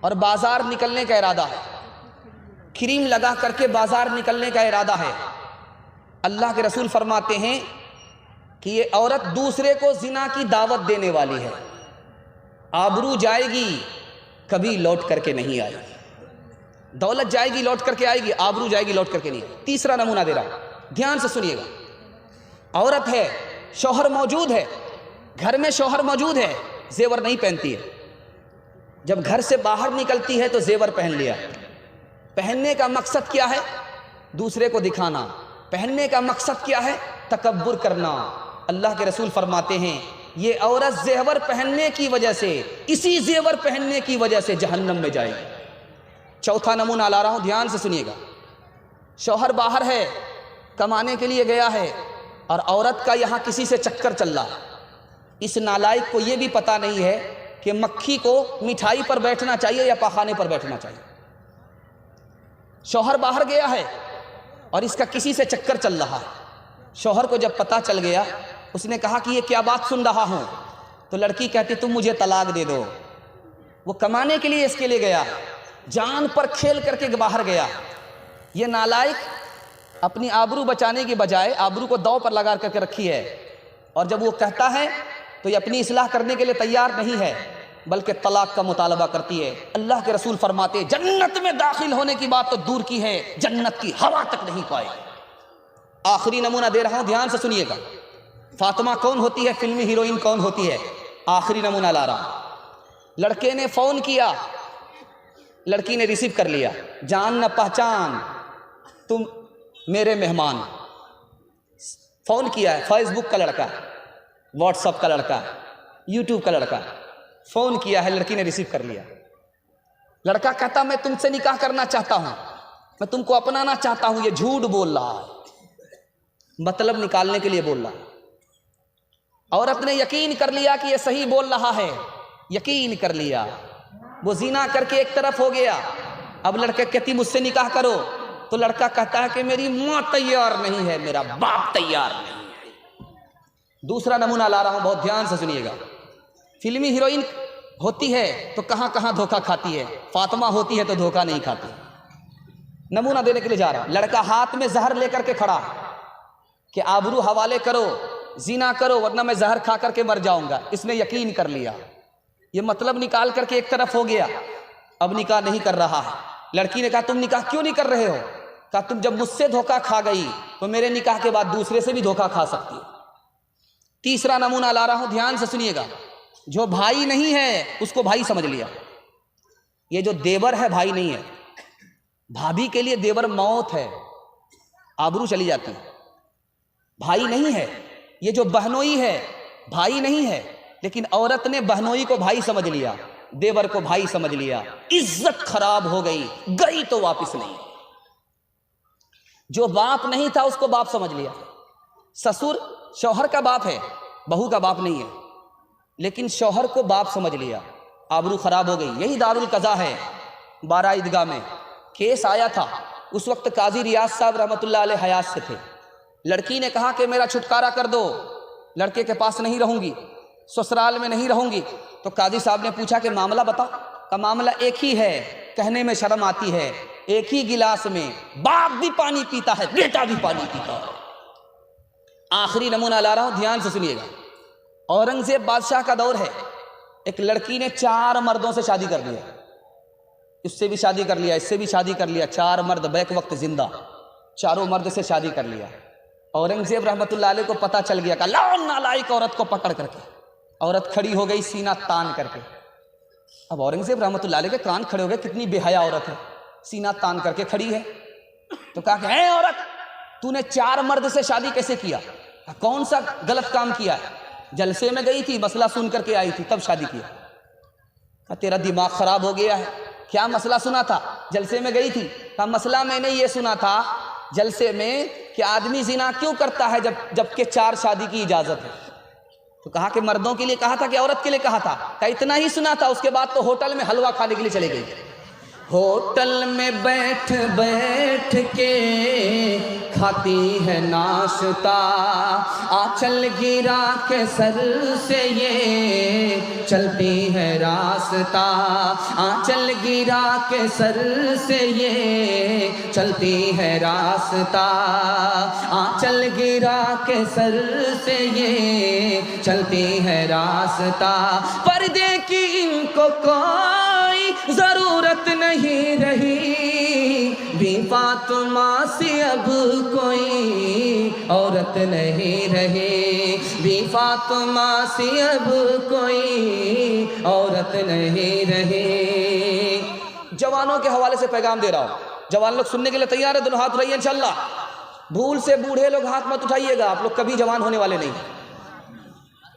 اور بازار نکلنے کا ارادہ ہے، کریم لگا کر کے بازار نکلنے کا ارادہ ہے، اللہ کے رسول فرماتے ہیں کہ یہ عورت دوسرے کو زنا کی دعوت دینے والی ہے، آبرو جائے گی کبھی لوٹ کر کے نہیں آئے گی، دولت جائے گی لوٹ کر کے آئے گی، آبرو جائے گی لوٹ کر کے نہیں آئے گی۔ تیسرا نمونہ دے رہا ہوں، دھیان سے سنیے گا، عورت ہے، شوہر موجود ہے، گھر میں شوہر موجود ہے، زیور نہیں پہنتی ہے، جب گھر سے باہر نکلتی ہے تو زیور پہن لیا، پہننے کا مقصد کیا ہے؟ دوسرے کو دکھانا، پہننے کا مقصد کیا ہے؟ تکبر کرنا۔ اللہ کے رسول فرماتے ہیں یہ عورت زیور پہننے کی وجہ سے، اسی زیور پہننے کی وجہ سے جہنم میں جائے گی۔ چوتھا نمونہ لا رہا ہوں، دھیان سے سنیے گا، شوہر باہر ہے، کمانے کے لیے گیا ہے، اور عورت کا یہاں کسی سے چکر چل رہا ہے، اس نالائق کو یہ بھی پتہ نہیں ہے کہ مکھی کو مٹھائی پر بیٹھنا چاہیے یا پاخانے پر بیٹھنا چاہیے۔ شوہر باہر گیا ہے اور اس کا کسی سے چکر چل رہا ہے، شوہر کو جب پتہ چل گیا، اس نے کہا کہ یہ کیا بات سن رہا ہوں، تو لڑکی کہتی تم مجھے طلاق دے دو۔ وہ کمانے کے لیے اس کے لیے گیا، جان پر کھیل کر کے باہر گیا، یہ نالائق اپنی آبرو بچانے کی بجائے آبرو کو داؤ پر لگا کر کے رکھی ہے، اور جب وہ کہتا ہے تو یہ اپنی اصلاح کرنے کے لیے تیار نہیں ہے بلکہ طلاق کا مطالبہ کرتی ہے۔ اللہ کے رسول فرماتے ہیں جنت میں داخل ہونے کی بات تو دور کی ہے، جنت کی ہوا تک نہیں پائے۔ آخری نمونہ دے رہا ہوں، دھیان سے سنیے گا، فاطمہ کون ہوتی ہے، فلمی ہیروئن کون ہوتی ہے؟ آخری نمونہ لا رہا ہوں، لڑکے نے فون کیا، لڑکی نے ریسیو کر لیا، جان نہ پہچان تم میرے مہمان، فون کیا ہے، فیس بک کا لڑکا، واٹس ایپ کا لڑکا، یوٹیوب کا لڑکا، فون کیا ہے، لڑکی نے ریسیو کر لیا، لڑکا کہتا میں تم سے نکاح کرنا چاہتا ہوں، میں تم کو اپنانا چاہتا ہوں، یہ جھوٹ بول رہا ہے، مطلب نکالنے کے لیے بول رہا ہے۔ عورت نے یقین کر لیا کہ یہ صحیح بول رہا ہے، یقین کر لیا، وہ زنا کر کے ایک طرف ہو گیا، اب لڑکے کہتی مجھ سے نکاح کرو، تو لڑکا کہتا ہے کہ میری ماں تیار نہیں ہے، میرا باپ تیار نہیں ہے۔ دوسرا نمونہ لا رہا ہوں، بہت دھیان سے سنیے گا، فلمی ہیروئن ہوتی ہے تو کہاں کہاں دھوکہ کھاتی ہے، فاطمہ ہوتی ہے تو دھوکہ نہیں کھاتی۔ نمونہ دینے کے لیے جا رہا ہوں، لڑکا ہاتھ میں زہر لے کر کے کھڑا کہ آبرو حوالے کرو، زنا کرو ورنہ میں زہر کھا کر کے مر جاؤں گا، اس نے یقین کر لیا، یہ مطلب نکال کر کے ایک طرف ہو گیا، اب نکاح نہیں کر رہا ہے۔ لڑکی نے کہا تم نکاح کیوں نہیں کر رہے ہو؟ کہا تم جب مجھ سے دھوکہ کھا گئی تو میرے نکاح کے بعد دوسرے سے بھی دھوکہ کھا سکتی ہے۔ تیسرا نمونہ لا رہا ہوں، دھیان سے سنیے گا، جو بھائی نہیں ہے اس کو بھائی سمجھ لیا، یہ جو دیور ہے بھائی نہیں ہے، بھابھی کے لیے دیور موت ہے، آبرو چلی جاتی ہے، بھائی نہیں ہے، یہ جو بہنوئی ہے بھائی نہیں ہے، لیکن عورت نے بہنوئی کو بھائی سمجھ لیا، دیور کو بھائی سمجھ لیا، عزت خراب ہو گئی، گئی تو واپس نہیں۔ جو باپ نہیں تھا اس کو باپ سمجھ لیا، سسر شوہر کا باپ ہے، بہو کا باپ نہیں ہے، لیکن شوہر کو باپ سمجھ لیا، آبرو خراب ہو گئی۔ یہی دارالقضا ہے، بارہ عیدگاہ میں کیس آیا تھا، اس وقت قاضی ریاض صاحب رحمۃ اللہ علیہ حیات سے تھے، لڑکی نے کہا کہ میرا چھٹکارا کر دو، لڑکے کے پاس نہیں رہوں گی، سسرال میں نہیں رہوں گی، تو قاضی صاحب نے پوچھا کہ معاملہ بتا، کا معاملہ ایک ہی ہے، کہنے میں شرم آتی ہے، ایک ہی گلاس میں باپ بھی پانی پیتا ہے، بیٹا بھی پانی پیتا ہے۔ آخری نمونہ لا رہا ہوں، دھیان سے سنیے گا، اورنگزیب بادشاہ کا دور ہے، ایک لڑکی نے 4 مردوں سے شادی کر لیا، اس سے بھی شادی کر لیا، اس سے بھی شادی کر لیا، 4 مرد بیک وقت زندہ، چاروں مرد سے شادی کر لیا۔ اورنگزیب رحمۃ اللہ علیہ کو پتہ چل گیا کہ لاؤ نالائق عورت کو پکڑ کر کے، عورت کھڑی ہو گئی سینہ تان کر کے، اب اورنگزیب رحمۃ اللہ علیہ کے کان کھڑے ہو گئے، کتنی بے حیا عورت ہے، سینہ تان کر کے کھڑی ہے، تو کہا کہ اے عورت تو نے 4 مرد سے شادی کیسے کیا؟ کون سا غلط کام کیا ہے؟ جلسے میں گئی تھی، مسئلہ سن کر کے آئی تھی، تب شادی کیا۔ کہا تیرا دماغ خراب ہو گیا ہے، کیا مسئلہ سنا تھا؟ جلسے میں گئی تھی۔ کہا مسئلہ میں نے یہ سنا تھا جلسے میں کہ آدمی زنا کیوں کرتا ہے جبکہ 4 شادی کی اجازت ہے؟ تو کہا کہ مردوں کے لیے کہا تھا کہ عورت کے لیے کہا تھا؟ کہا اتنا ہی سنا تھا، اس کے بعد تو ہوٹل میں حلوہ کھانے کے لیے چلے گئی۔ ہوٹل میں بیٹھ بیٹھ کے کھاتی ہے ناشتہ، آنچل گرا کے سر سے یہ چلتی ہے راستہ، آنچل گرا کے سر سے یہ چلتی ہے راستہ، آنچل گرا کے سر سے یہ چلتی ہے راستہ، پردے کی ان کو کوئی ضرورت نہیں رہی، بی فاطمہ سے اب کوئی عورت نہیں رہی، بی فاطمہ سے اب کوئی عورت نہیں رہی۔ جوانوں کے حوالے سے پیغام دے رہا ہوں، جوان لوگ سننے کے لیے تیار ہے؟ دونوں ہاتھ اٹھائیے انشاءاللہ۔ بھول سے بوڑھے لوگ ہاتھ مت اٹھائیے گا، آپ لوگ کبھی جوان ہونے والے نہیں۔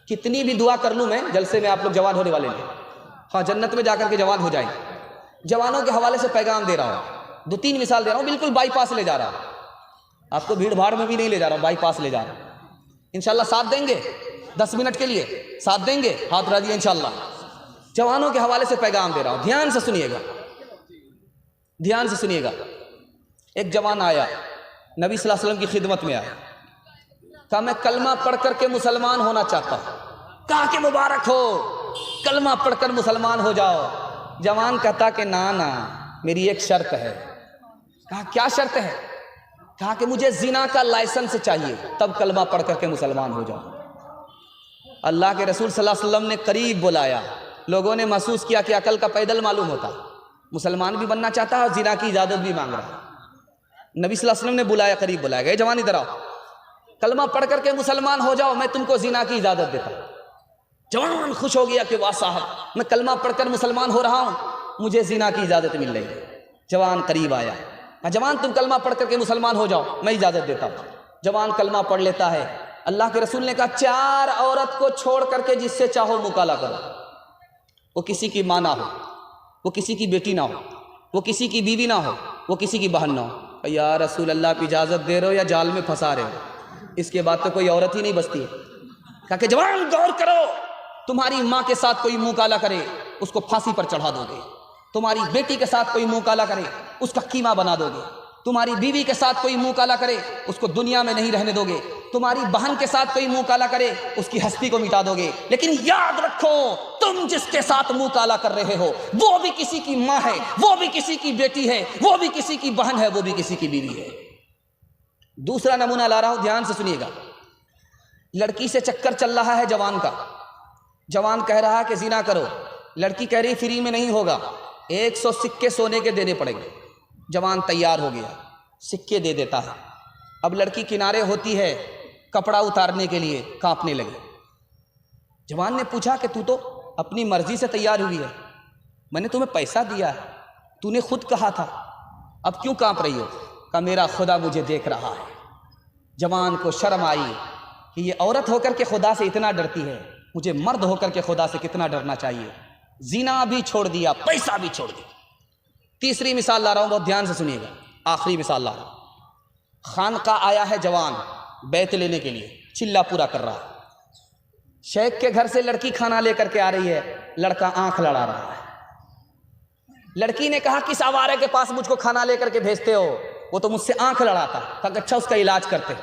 کتنی بھی دعا کر لوں میں جلسے میں، آپ لوگ جوان ہونے والے نہیں۔ ہاں جنت میں جا کر کے جوان ہو جائیں۔ جوانوں کے حوالے سے پیغام دے رہا ہوں، 2-3 مثال دے رہا ہوں، بالکل بائی پاس لے جا رہا ہوں، آپ کو بھیڑ بھاڑ میں بھی نہیں لے جا رہا ہوں، بائی پاس لے جا رہا ہوں۔ انشاءاللہ ساتھ دیں گے 10 منٹ کے لیے؟ ساتھ دیں گے؟ ہاتھ اٹھا دیے انشاءاللہ۔ جوانوں کے حوالے سے پیغام دے رہا ہوں، دھیان سے سنیے گا، دھیان سے سنیے گا۔ ایک جوان آیا، نبی صلی اللہ علیہ وسلم کی خدمت میں آیا، کہا میں کلمہ پڑھ کر کے مسلمان ہونا چاہتا ہوں۔ کہا کہ مبارک ہو، کلمہ پڑھ کر مسلمان ہو جاؤ۔ جوان کہتا کہ نا میری ایک شرط ہے۔ کہا کیا شرط ہے؟ کہا کہ مجھے زنا کا لائسنس چاہیے، تب کلمہ پڑھ کر کے مسلمان ہو جاؤ۔ اللہ کے رسول صلی اللہ علیہ وسلم نے قریب بلایا، لوگوں نے محسوس کیا کہ عقل کا پیدل معلوم ہوتا، مسلمان بھی بننا چاہتا ہے اور زنا کی اجازت بھی مانگ رہا ہے۔ نبی صلی اللہ علیہ وسلم نے بلایا، قریب بلایا گیا، جوان ادھر آؤ، کلمہ پڑھ کر کے مسلمان ہو جاؤ، میں تم کو زنا کی اجازت دیتا ہوں۔ جوان خوش ہو گیا کہ واہ صاحب، میں کلمہ پڑھ کر مسلمان ہو رہا ہوں، مجھے زنا کی اجازت مل رہی ہے۔ جوان قریب آیا، کہا جوان تم کلمہ پڑھ کر کے مسلمان ہو جاؤ، میں اجازت دیتا ہوں۔ جوان کلمہ پڑھ لیتا ہے۔ اللہ کے رسول نے کہا 4 عورت کو چھوڑ کر کے جس سے چاہو مکالمہ کرو، وہ کسی کی ماں نہ ہو، وہ کسی کی بیٹی نہ ہو، وہ کسی کی بیوی نہ ہو، وہ کسی کی بہن نہ ہو۔ یا رسول اللہ، آپ اجازت دے رہے ہو یا جال میں پھنسا رہے ہو؟ اس کے بعد تو کوئی عورت ہی نہیں بچتی ہے۔ کہا کہ جوان غور کرو، تمہاری ماں کے ساتھ کوئی مکالمہ کرے اس کو پھانسی پر چڑھا دو گے، تمہاری بیٹی کے ساتھ کوئی مکالمہ کرے اس کا قیمہ بنا دو گے، تمہاری بیوی کے ساتھ کوئی مکالمہ کرے اس کو دنیا میں نہیں رہنے دو گے، تمہاری بہن کے ساتھ کوئی مکالمہ کرے اس کی ہستی کو مٹا دو گے۔ لیکن یاد رکھو، تم جس کے ساتھ مکالمہ کر رہے ہو وہ بھی کسی کی ماں ہے، وہ بھی کسی کی بیٹی ہے، وہ بھی کسی کی بہن ہے، وہ بھی کسی کی بیوی ہے۔ دوسرا نمونہ لا رہا ہوں، دھیان سے سنیے گا۔ لڑکی سے چکر چل رہا ہے جوان کا، جوان کہہ رہا کہ زنا کرو، لڑکی کہہ رہی فری میں نہیں ہوگا، 100 سکے سونے کے دینے پڑیں گے۔ جوان تیار ہو گیا، سکے دے دیتا ہے۔ اب لڑکی کنارے ہوتی ہے کپڑا اتارنے کے لیے، کانپنے لگی۔ جوان نے پوچھا کہ تو اپنی مرضی سے تیار ہوئی ہے، میں نے تمہیں پیسہ دیا ہے، تو نے خود کہا تھا، اب کیوں کانپ رہی ہو؟ کہ میرا خدا مجھے دیکھ رہا ہے۔ جوان کو شرم آئی کہ یہ عورت ہو کر کے خدا سے اتنا ڈرتی ہے، مجھے مرد ہو کر کے خدا سے کتنا ڈرنا چاہیے۔ زنا بھی چھوڑ دیا، پیسہ بھی چھوڑ دیا۔ تیسری مثال لا رہا ہوں، بہت دھیان سے سنیے گا، آخری مثال لا رہا ہوں۔ خانقاہ آیا ہے جوان بیت لینے کے لیے، چلہ پورا کر رہا ہے۔ شیخ کے گھر سے لڑکی کھانا لے کر کے آ رہی ہے، لڑکا آنکھ لڑا رہا ہے۔ لڑکی نے کہا کس آوارے کے پاس مجھ کو کھانا لے کر کے بھیجتے ہو؟ وہ تو مجھ سے آنکھ لڑاتا۔ کہا کہ اچھا اس کا علاج کرتے۔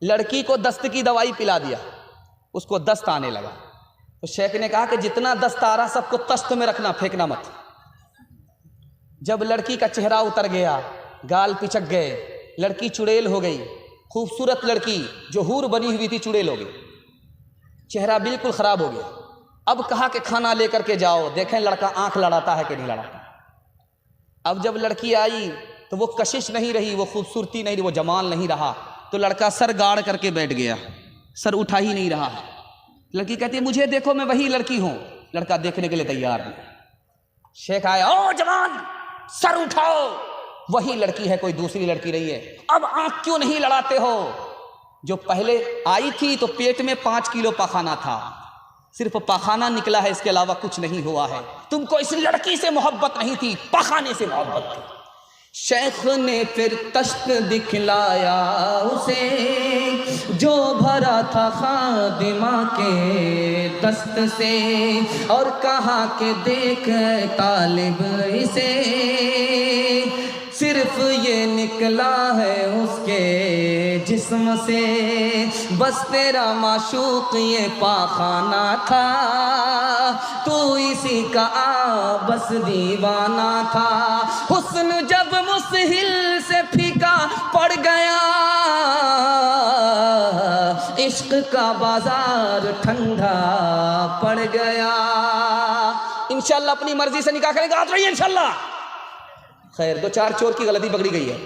لڑکی کو دست کی دوائی پلا دیا، اس کو دست آنے لگا۔ تو شیخ نے کہا کہ جتنا دست آ رہا سب کو تشت میں رکھنا، پھینکنا مت۔ جب لڑکی کا چہرہ اتر گیا، گال پچک گئے، لڑکی چڑیل ہو گئی، خوبصورت لڑکی جو حور بنی ہوئی تھی چڑیل ہو گئی، چہرہ بالکل خراب ہو گیا۔ اب کہا کہ کھانا لے کر کے جاؤ، دیکھیں لڑکا آنکھ لڑاتا ہے کہ نہیں لڑاتا۔ اب جب لڑکی آئی تو وہ کشش نہیں رہی، وہ خوبصورتی نہیں رہی، وہ جمال نہیں رہا، تو لڑکا سر گاڑ کر کے بیٹھ گیا، سر اٹھا ہی نہیں رہا ہے۔ لڑکی کہتی ہے مجھے دیکھو میں وہی لڑکی ہوں، لڑکا دیکھنے کے لیے تیار نہیں۔ شیخ آیا، او جوان سر اٹھاؤ، وہی لڑکی ہے، کوئی دوسری لڑکی نہیں ہے۔ اب آنکھ کیوں نہیں لڑاتے ہو؟ جو پہلے آئی تھی تو پیٹ میں 5 کلو پاخانہ تھا، صرف پاخانہ نکلا ہے، اس کے علاوہ کچھ نہیں ہوا ہے۔ تم کو اس لڑکی سے محبت نہیں تھی، پاخانے سے محبت تھی۔ شیخ نے پھر تشت دکھلایا اسے جو بھرا تھا خادمہ کے دست سے، اور کہا کہ دیکھ اے طالب اسے، صرف یہ نکلا ہے اس کے جسم سے، بس تیرا معشوق یہ پاخانہ تھا، تو اسی کا بس دیوانہ تھا۔ حسن جب مسہل سے پھیکا پڑ گیا، عشق کا بازار ٹھنڈا پڑ گیا۔ انشاءاللہ اپنی مرضی سے نکاح کریں گے، ہاتھ رہیے انشاءاللہ۔ خیر 2-4 چور کی غلطی پکڑی گئی ہے،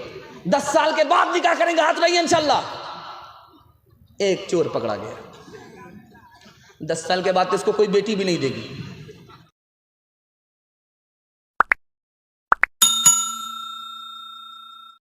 10 سال کے بعد نکاح کریں گے، ہاتھ رہیے انشاءاللہ۔ ایک چور پکڑا گیا، 10 سال کے بعد تو اس کو کوئی بیٹی بھی نہیں دے گی۔